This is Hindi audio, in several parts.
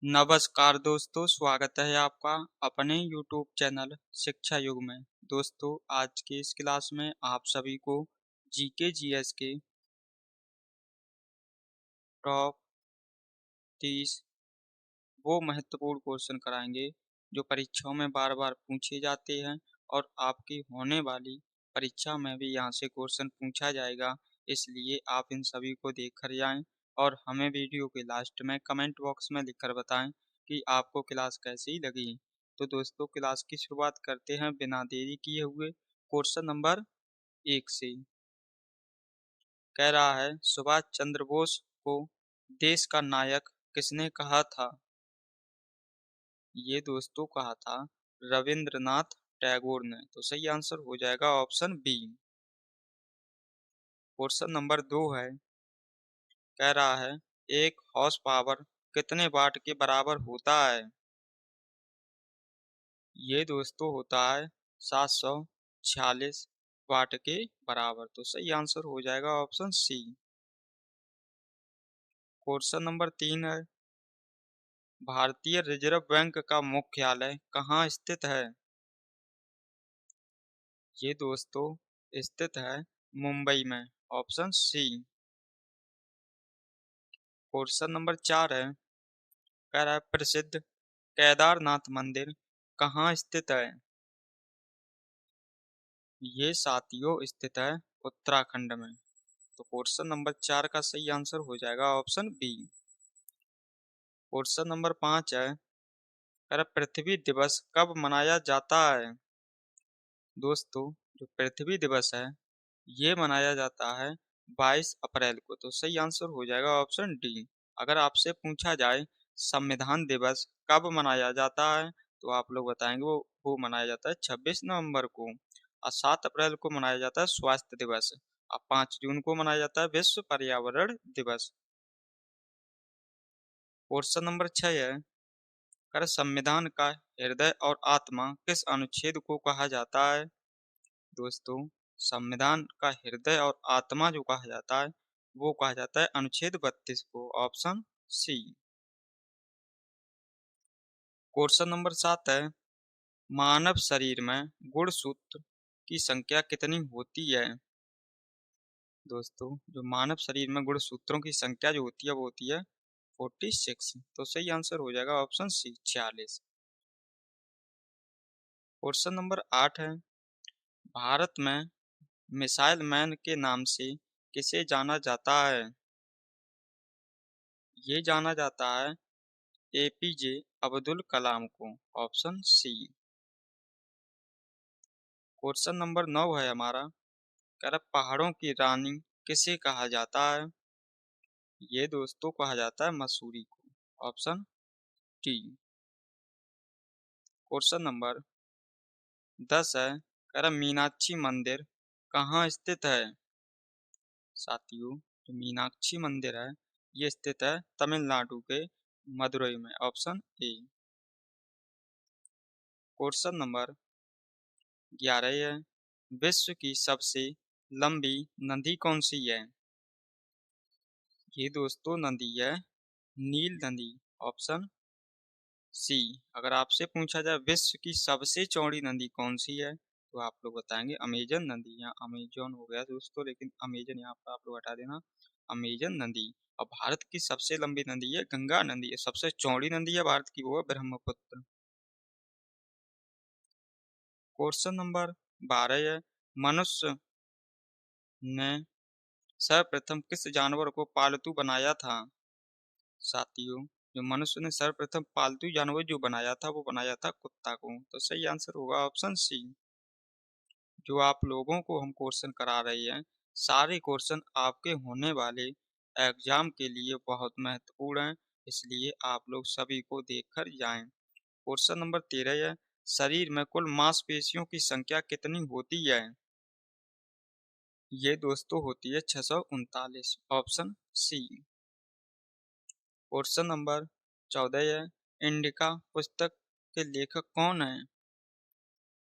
नमस्कार दोस्तों, स्वागत है आपका अपने YouTube चैनल शिक्षा युग में। दोस्तों, आज की इस क्लास में आप सभी को जीके जीएस के टॉप 30 वो महत्वपूर्ण क्वेश्चन कराएंगे जो परीक्षाओं में बार बार पूछे जाते हैं और आपकी होने वाली परीक्षा में भी यहाँ से क्वेश्चन पूछा जाएगा। इसलिए आप इन सभी को देख कर जाएं और हमें वीडियो के लास्ट में कमेंट बॉक्स में लिखकर बताएं कि आपको क्लास कैसी लगी। तो दोस्तों, क्लास की शुरुआत करते हैं बिना देरी किए हुए क्वेश्चन नंबर 1 से। कह रहा है, सुभाष चंद्र बोस को देश का नायक किसने कहा था? ये दोस्तों कहा था रविंद्रनाथ टैगोर ने। तो सही आंसर हो जाएगा ऑप्शन बी। क्वेश्चन नंबर 2 है। कह रहा है, एक हॉर्स पावर कितने वाट के बराबर होता है? ये दोस्तों होता है 746 वाट के बराबर। तो सही आंसर हो जाएगा ऑप्शन सी। क्वेश्चन नंबर 3 है। भारतीय रिजर्व बैंक का मुख्यालय कहाँ स्थित है? ये दोस्तों स्थित है मुंबई में। Option C. क्वेश्चन नंबर 4 है। कह रहा है, प्रसिद्ध केदारनाथ मंदिर कहाँ स्थित है? ये साथियों स्थित है उत्तराखंड में। तो क्वेश्चन नंबर 4 का सही आंसर हो जाएगा ऑप्शन बी। क्वेश्चन नंबर 5 है। कह रहा है, पृथ्वी दिवस कब मनाया जाता है? दोस्तों, जो पृथ्वी दिवस है ये मनाया जाता है 22 अप्रैल को। तो सही आंसर हो जाएगा ऑप्शन डी। अगर आपसे पूछा जाए संविधान दिवस कब मनाया जाता है तो आप लोग बताएंगे वो मनाया जाता है 26 नवंबर को। और 7 अप्रैल को मनाया जाता है स्वास्थ्य दिवस। और 5 जून को मनाया जाता है विश्व पर्यावरण दिवस। क्वेश्चन नंबर 6 है। कर संविधान का हृदय और आत्मा किस अनुच्छेद को कहा जाता है? दोस्तों, संविधान का हृदय और आत्मा जो कहा जाता है वो कहा जाता है अनुच्छेद 32 को। Option C. क्वेश्चन नंबर 7 है। मानव शरीर में गुणसूत्र की संख्या कितनी होती है? दोस्तों, जो मानव शरीर में गुणसूत्रों की संख्या जो होती है वो होती है 46। तो सही आंसर हो जाएगा ऑप्शन सी 46। क्वेश्चन नंबर 8 है। भारत में मिसाइल मैन के नाम से किसे जाना जाता है? ये जाना जाता है एपीजे अब्दुल कलाम को। Option C. क्वेश्चन नंबर 9 है हमारा। कह रहा, पहाड़ों की रानी किसे कहा जाता है? ये दोस्तों कहा जाता है मसूरी को। Option T. क्वेश्चन नंबर 10 है। कह रहा, मीनाक्षी मंदिर कहाँ स्थित है? साथियों, जो मीनाक्षी मंदिर है ये स्थित है तमिलनाडु के मदुरई में। Option A. क्वेश्चन नंबर 11 है। विश्व की सबसे लंबी नदी कौन सी है? ये दोस्तों नदी है नील नदी। Option C. अगर आपसे पूछा जाए विश्व की सबसे चौड़ी नदी कौन सी है तो आप लोग बताएंगे अमेजन नदी। यहाँ अमेजन हो गया दोस्तों, लेकिन अमेजन यहाँ पर आप लोग हटा देना। अमेजन नदी। और भारत की सबसे लंबी नदी है गंगा नदी। सबसे चौड़ी नदी है भारत की वो है ब्रह्मपुत्र। क्वेश्चन नंबर 12 है। मनुष्य ने सर्वप्रथम किस जानवर को पालतू बनाया था? साथियों, जो मनुष्य ने सर्वप्रथम पालतू जानवर जो बनाया था वो बनाया था कुत्ता को। तो सही आंसर होगा ऑप्शन सी। जो आप लोगों को हम क्वेश्चन करा रहे हैं सारे क्वेश्चन आपके होने वाले एग्जाम के लिए बहुत महत्वपूर्ण हैं। इसलिए आप लोग सभी को देखकर जाएं। क्वेश्चन नंबर 13 है। शरीर में कुल मांसपेशियों की संख्या कितनी होती है? ये दोस्तों होती है 639। Option C. क्वेश्चन नंबर 14 है। इंडिका पुस्तक के लेखक कौन है?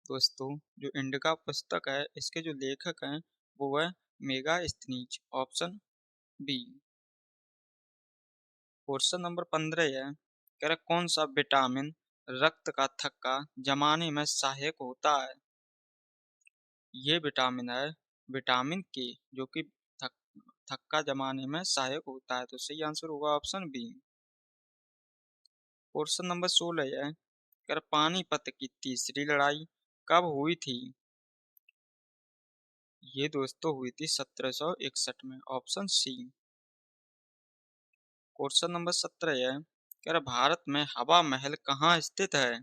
दोस्तों, जो इंडिका पुस्तक है इसके जो लेखक हैं वो है Megasthenes. Option B. Question number 15 है। कह रहा कौन सा विटामिन रक्त का थक्का जमाने में सहायक होता है। ये विटामिन है विटामिन के, जो कि थक, थक्का जमाने में सहायक होता है। तो सही आंसर होगा ऑप्शन बी। क्वेश्चन नंबर 16 है, कह रहा पानीपत की तीसरी लड़ाई कब हुई थी। ये दोस्तों हुई थी 1761 में, ऑप्शन सी। क्वेश्चन नंबर 17 है, कह रहा भारत में हवा महल कहाँ स्थित है।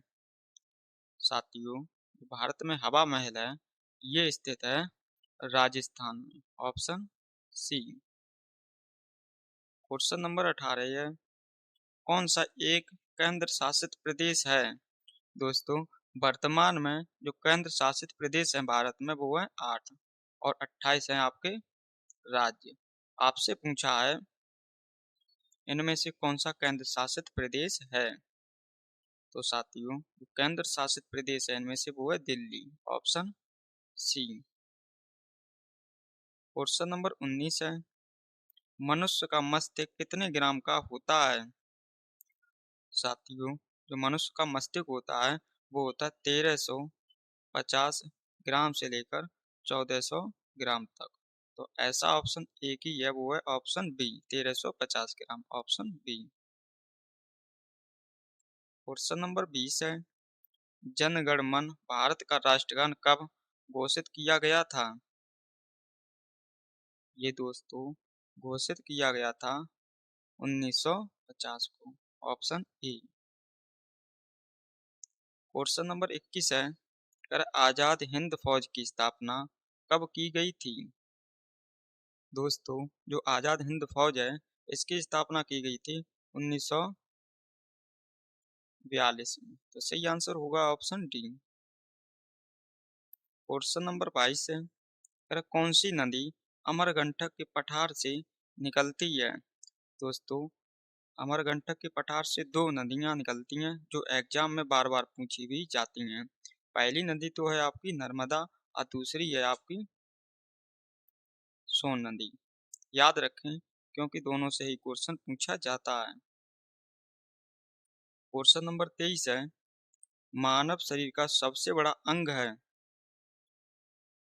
साथियों, भारत में हवा महल है ये स्थित है राजस्थान में, ऑप्शन सी। क्वेश्चन नंबर 18 है, कौन सा एक केंद्र शासित प्रदेश है। दोस्तों, वर्तमान में जो केंद्र शासित प्रदेश है भारत में वो है 8 और 28 है आपके राज्य। आपसे पूछा है इनमें से कौन सा केंद्र शासित प्रदेश है। तो साथियों, जो केंद्र शासित प्रदेश है इनमें से वो है Delhi, option C. Question number 19 है, मनुष्य का मस्तिष्क कितने ग्राम का होता है। साथियों, जो मनुष्य का मस्तिष्क होता है वो होता है 1350 ग्राम से लेकर 1400 ग्राम तक। तो ऐसा ऑप्शन एक ही है, वो है ऑप्शन बी, 1350 ग्राम, ऑप्शन बी। क्वेश्चन नंबर 20 है, जन गण मन भारत का राष्ट्रगान कब घोषित किया गया था। ये दोस्तों घोषित किया गया था 1950 को, ऑप्शन ए। क्वेश्चन नंबर 21 है, कर आजाद हिंद फौज की स्थापना कब की गई थी। दोस्तों, जो आजाद हिंद फौज है इसकी स्थापना की गई थी 1942 में। तो सही आंसर होगा ऑप्शन डी। क्वेश्चन नंबर 22 है, कर कौन सी नदी अमरकंटक के पठार से निकलती है। दोस्तों, अमरकंटक के पठार से दो नदियां निकलती हैं जो एग्जाम में बार बार पूछी भी जाती हैं। पहली नदी तो है आपकी नर्मदा और दूसरी है आपकी सोन नदी। याद रखें क्योंकि दोनों से ही क्वेश्चन पूछा जाता है। क्वेश्चन नंबर 23 है, मानव शरीर का सबसे बड़ा अंग है।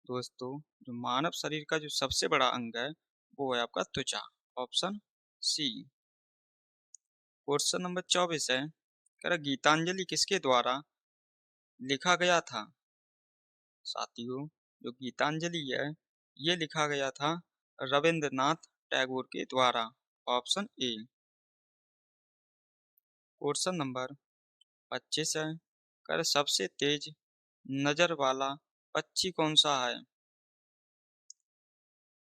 दोस्तों, जो मानव शरीर का जो सबसे बड़ा अंग है वो है आपका त्वचा, ऑप्शन सी। क्वेश्चन नंबर 24 है, कह रहा गीतांजलि किसके द्वारा लिखा गया था। साथियों, जो गीतांजलि है ये लिखा गया था रविंद्रनाथ टैगोर के द्वारा, ऑप्शन ए। क्वेश्चन नंबर 25 है, कर सबसे तेज नजर वाला पक्षी कौन सा है।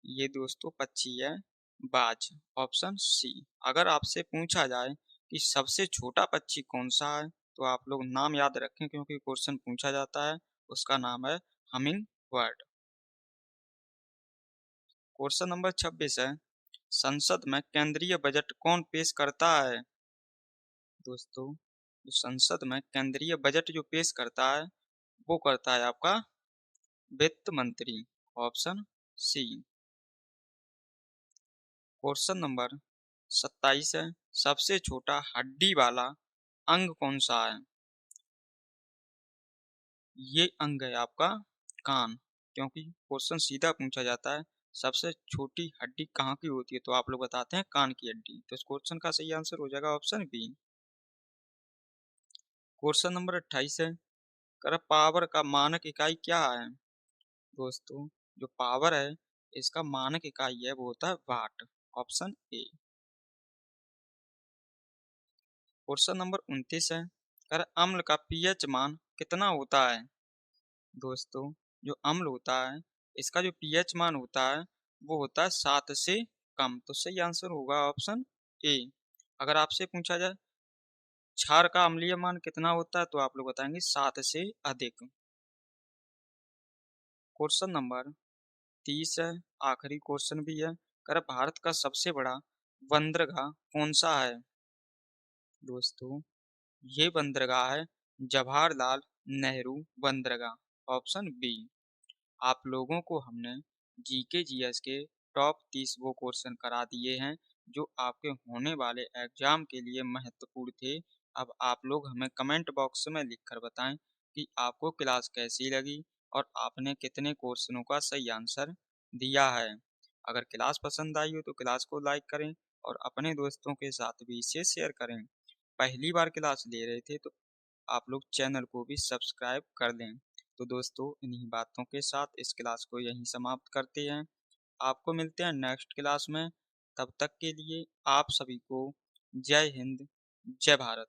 ये दोस्तों पक्षी है बाज, ऑप्शन सी। अगर आपसे पूछा जाए कि सबसे छोटा पक्षी कौन सा है तो आप लोग नाम याद रखें क्योंकि क्वेश्चन पूछा जाता है। उसका नाम है हमिंग बर्ड। क्वेश्चन नंबर 26 है, संसद में केंद्रीय बजट कौन पेश करता है। दोस्तों, जो संसद में केंद्रीय बजट जो पेश करता है वो करता है आपका वित्त मंत्री, ऑप्शन सी। क्वेश्चन नंबर 27 है, सबसे छोटा हड्डी वाला अंग कौन सा है। ये अंग है आपका कान, क्योंकि क्वेश्चन सीधा पूछा जाता है सबसे छोटी हड्डी कहाँ की होती है तो आप लोग बताते हैं कान की हड्डी। तो इस क्वेश्चन का सही आंसर हो जाएगा ऑप्शन बी। क्वेश्चन नंबर 28 है, कर पावर का मानक इकाई क्या है। दोस्तों, जो पावर है इसका मानक इकाई है वो होता है वाट, ऑप्शन ए। क्वेश्चन नंबर 29 है, कर अम्ल का पीएच मान कितना होता है। दोस्तों, जो अम्ल होता है इसका जो पीएच मान होता है वो होता है 7 से कम। तो सही आंसर होगा ऑप्शन ए। अगर आपसे पूछा जाए क्षार का अम्लीय मान कितना होता है तो आप लोग बताएंगे 7 से अधिक। क्वेश्चन नंबर 30 है, आखिरी क्वेश्चन भी है, कर भारत का सबसे बड़ा बंदरगाह कौन सा है। दोस्तों, ये बंदरगाह है जवाहरलाल नेहरू बंदरगाह, ऑप्शन बी। आप लोगों को हमने जीके जीएस के टॉप 30 वो क्वेश्चन करा दिए हैं जो आपके होने वाले एग्जाम के लिए महत्वपूर्ण थे। अब आप लोग हमें कमेंट बॉक्स में लिखकर बताएं कि आपको क्लास कैसी लगी और आपने कितने क्वेश्चनों का सही आंसर दिया है। अगर क्लास पसंद आई हो तो क्लास को लाइक करें और अपने दोस्तों के साथ भी इसे शेयर करें। पहली बार क्लास ले रहे थे तो आप लोग चैनल को भी सब्सक्राइब कर दें। तो दोस्तों, इन्हीं बातों के साथ इस क्लास को यहीं समाप्त करते हैं। आपको मिलते हैं नेक्स्ट क्लास में। तब तक के लिए आप सभी को जय हिंद, जय भारत।